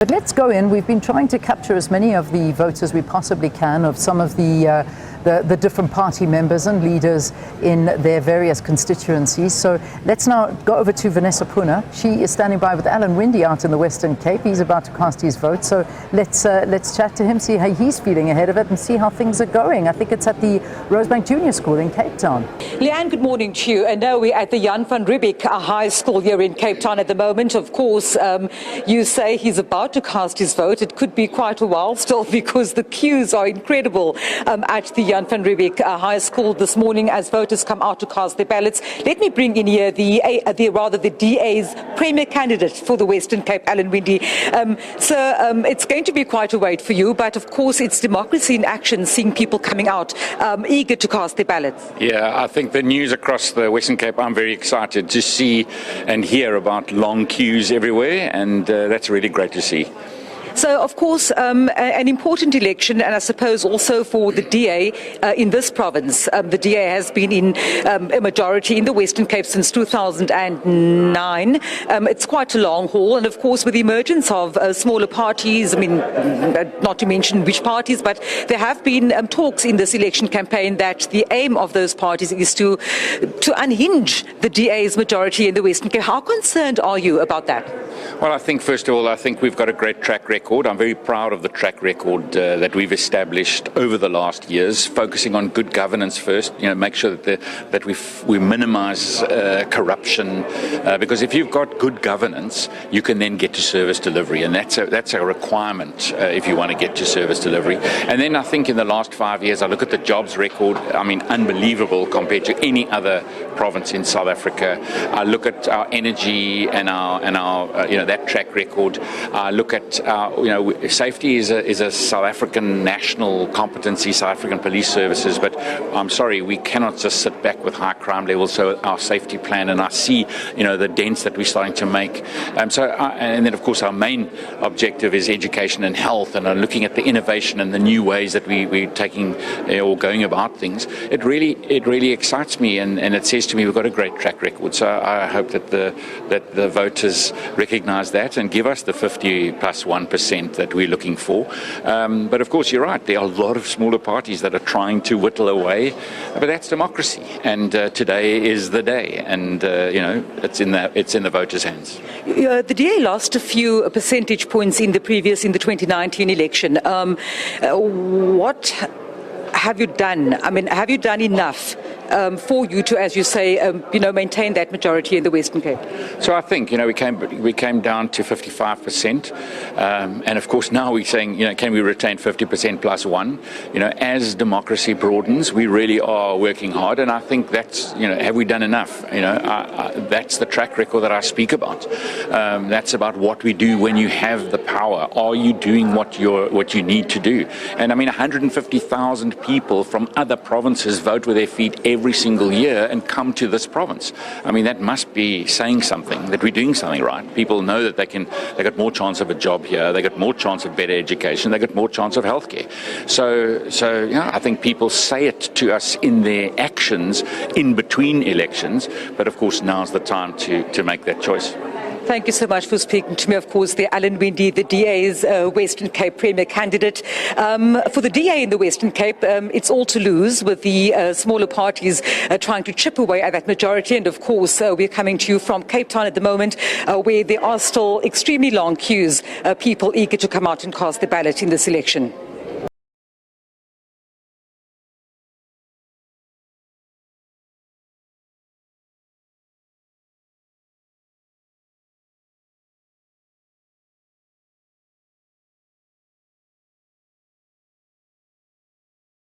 But let's go in. We've been trying to capture as many of the votes as we possibly can of some of the different party members and leaders in their various constituencies. So let's now go over to Vanessa Poonah. She is standing by with Alan Winde out in the Western Cape. He's about to cast his vote. So let's chat to him, see how he's feeling ahead of it and see how things are going. I think it's at the Rosebank Junior School in Cape Town. Leanne, good morning to you. And now we're at the Jan van Riebeeck High School here in Cape Town at the moment. Of course, you say he's about to cast his vote. It could be quite a while still because the queues are incredible at the Jan van Riebeeck High School this morning as voters come out to cast their ballots. Let me bring in here the DA's premier candidate for the Western Cape, Alan Winde. It's going to be quite a wait for you, but of course it's democracy in action, seeing people coming out eager to cast their ballots. Yeah, I think the news across the Western Cape, I'm very excited to see and hear about long queues everywhere, and that's really great to see. So, of course, an important election, and I suppose also for the DA in this province. The DA has been in a majority in the Western Cape since 2009. It's quite a long haul, and of course, with the emergence of smaller parties, I mean, not to mention which parties, but there have been talks in this election campaign that the aim of those parties is to unhinge the DA's majority in the Western Cape. How concerned are you about that? Well, I think, first of all, I think we've got a great track record. I'm very proud of the track record that we've established over the last years, focusing on good governance first, make sure that we minimize corruption, because if you've got good governance, you can then get to service delivery, and that's a requirement if you want to get to service delivery. And then I think in the last 5 years, I look at the jobs record, I mean, unbelievable compared to any other province in South Africa. I look at our energy and our that track record. I look at safety is a South African national competency, South African police services, but I'm sorry, we cannot just sit back with high crime levels. So our safety plan, and I see, the dents that we're starting to make. And then of course our main objective is education and health, and looking at the innovation and the new ways that we're taking or going about things. It really excites me, and it says to me we've got a great track record. So I hope that the voters recognise that and give us the 50+1% that we're looking for. But of course, you're right. There are a lot of smaller parties that are trying to whittle away, but that's democracy. And today is the day, and it's in the voters' hands. The DA lost a few percentage points in the 2019 election. What have you done? I mean, have you done enough for you to, as you say, maintain that majority in the Western Cape? So I think, we came down to 55%, and of course now we're saying, can we retain 50%+1? As democracy broadens, we really are working hard, and I think that's, have we done enough? That's the track record that I speak about. That's about what we do when you have the power. Are you doing what you need to do? And I mean, 150,000 people from other provinces vote with their feet every single year and come to this province. I mean, that must be saying something, that we're doing something right. People know that they got more chance of a job here, they got more chance of better education, they got more chance of healthcare. So I think people say it to us in their actions in between elections, but of course now's the time to make that choice. Thank you so much for speaking to me. Of course, the Alan Winde, the DA's Western Cape Premier candidate. For the DA in the Western Cape, it's all to lose with the smaller parties trying to chip away at that majority. And of course, we're coming to you from Cape Town at the moment, where there are still extremely long queues, people eager to come out and cast their ballot in this election.